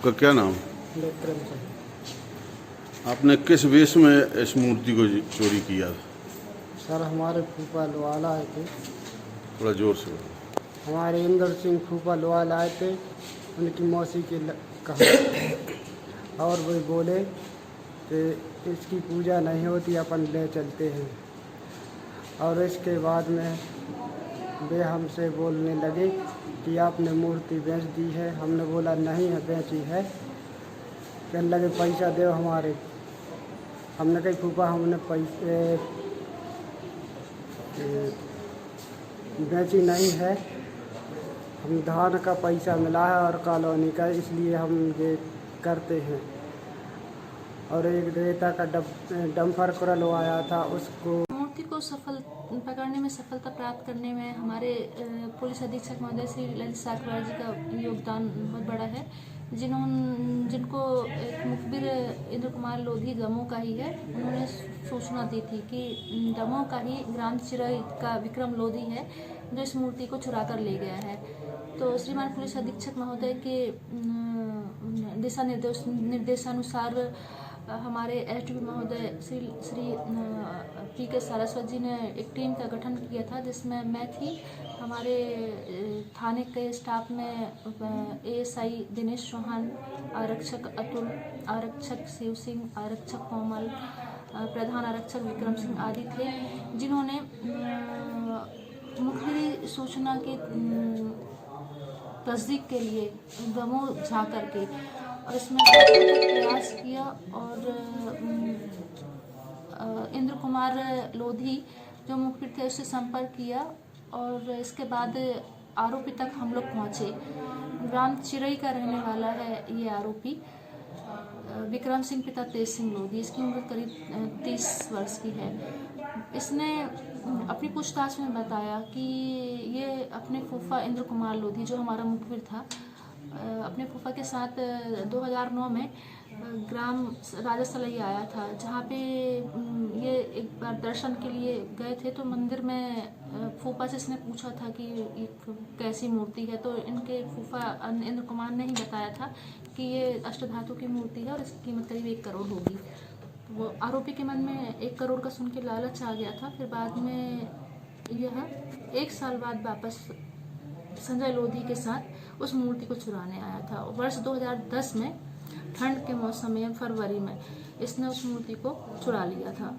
आपका क्या नाम? विक्रम से। आपने किस वेश में इस मूर्ति को चोरी किया? सर हमारे फूफा लोहाल आए थे। थोड़ा जोर से बोलो। हमारे इंदर सिंह फूफा लोहाल आए थे, उनकी मौसी के कहा और वो बोले कि इसकी पूजा नहीं होती, अपन ले चलते हैं। और इसके बाद में वे हमसे बोलने लगे कि आपने मूर्ति बेच दी है। हमने बोला नहीं है, बेची है। कहने लगे पैसा दो हमारे। हमने कही फूफा हमने पैसे बेची नहीं है, हम धान का पैसा मिला है और कॉलोनी का, इसलिए हम ये करते हैं। और एक रेता का डंपर क्रलो आया था, उसको मूर्ति को पकड़ने में सफलता प्राप्त करने में हमारे पुलिस अधीक्षक महोदय श्री ललित साकवार जी का योगदान बहुत बड़ा है, जिनको एक मुखबिर इंद्र कुमार लोधी दमोह का ही है। उन्होंने सूचना दी थी कि दमोह का ही ग्राम चिरई का विक्रम लोधी है जो इस मूर्ति को चुरा कर ले गया है। तो श्रीमान पुलिस अधीक्षक महोदय के दिशा निर्देशानुसार हमारे एसडीपी महोदय श्री पी.के. सारस्वत जी ने एक टीम का गठन किया था, जिसमें मैं थी। हमारे थाने के स्टाफ में एएसआई दिनेश चौहान, आरक्षक अतुल, आरक्षक शिव सिंह, आरक्षक कोमल, प्रधान आरक्षक विक्रम सिंह आदि थे, जिन्होंने मुखबिरी सूचना की तस्दीक के लिए दमोह जा करके और इसमें प्रयास किया और इंद्र कुमार लोधी जो मुखबिर थे उससे संपर्क किया और इसके बाद आरोपी तक हम लोग पहुँचे। ग्राम चिरई का रहने वाला है ये आरोपी विक्रम सिंह पिता तेज सिंह लोधी। इसकी उम्र करीब 30 वर्ष की है। इसने अपनी पूछताछ में बताया कि ये अपने फूफा इंद्र कुमार लोधी जो हमारा मुखबिर था, अपने फूफा के साथ 2009 में ग्राम राजा सलई आया था, जहाँ पे ये एक बार दर्शन के लिए गए थे। तो मंदिर में फूफा से इसने पूछा था कि ये कैसी मूर्ति है, तो इनके फूफा इंद्र कुमार ने ही बताया था कि ये अष्टधातु की मूर्ति है और इसकी कीमत करीब 1 करोड़ होगी। वो आरोपी के मन में 1 करोड़ का सुन के लालच आ गया था। फिर बाद में यह 1 साल बाद वापस संजय लोधी के साथ उस मूर्ति को चुराने आया था। वर्ष 2010 में ठंड के मौसम में फरवरी में इसने उस मूर्ति को चुरा लिया था।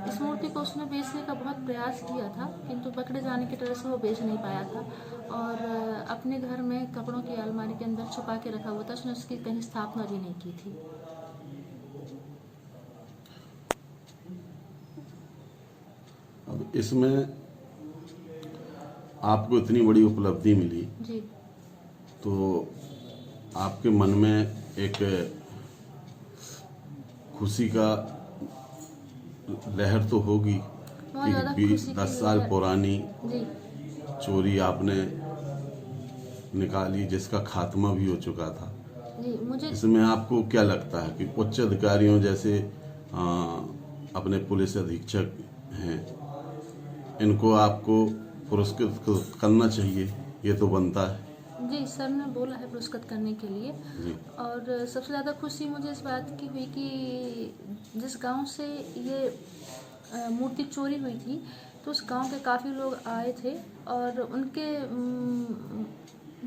इस मूर्ति को उसने बेचने का बहुत प्रयास किया था, किंतु पकड़े जाने की तरह से वो बेच नहीं पाया था और अपने घर में कपड़ों की अलमारी के अंदर छुपा के रखा हुआ था। उसने उसकी कहीं स्थापना भी नहीं की थी। अब इसमें आपको इतनी बड़ी उपलब्धि मिली जी, तो आपके मन में एक खुशी का लहर तो होगी कि 10 साल पुरानी चोरी आपने निकाली, जिसका खात्मा भी हो चुका था। जी, मुझे इसमें आपको क्या लगता है कि उच्च अधिकारियों जैसे अपने पुलिस अधीक्षक हैं, इनको आपको पुरस्कृत करना चाहिए, ये तो बनता है। जी, सर ने बोला है पुरस्कृत करने के लिए। और सबसे ज़्यादा खुशी मुझे इस बात की हुई कि जिस गांव से ये मूर्ति चोरी हुई थी, तो उस गांव के काफ़ी लोग आए थे और उनके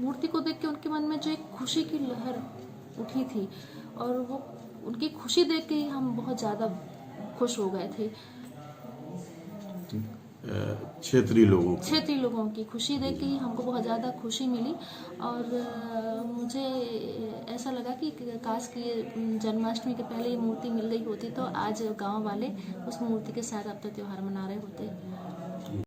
मूर्ति को देख के उनके मन में जो एक खुशी की लहर उठी थी और वो उनकी खुशी देख के ही हम बहुत ज़्यादा खुश हो गए थे। क्षेत्रीय लोगों की खुशी देख के ही हमको बहुत ज़्यादा खुशी मिली और मुझे ऐसा लगा कि काश कि जन्माष्टमी के पहले ये मूर्ति मिल गई होती तो आज गांव वाले उस मूर्ति के साथ अपना त्यौहार मना रहे होते।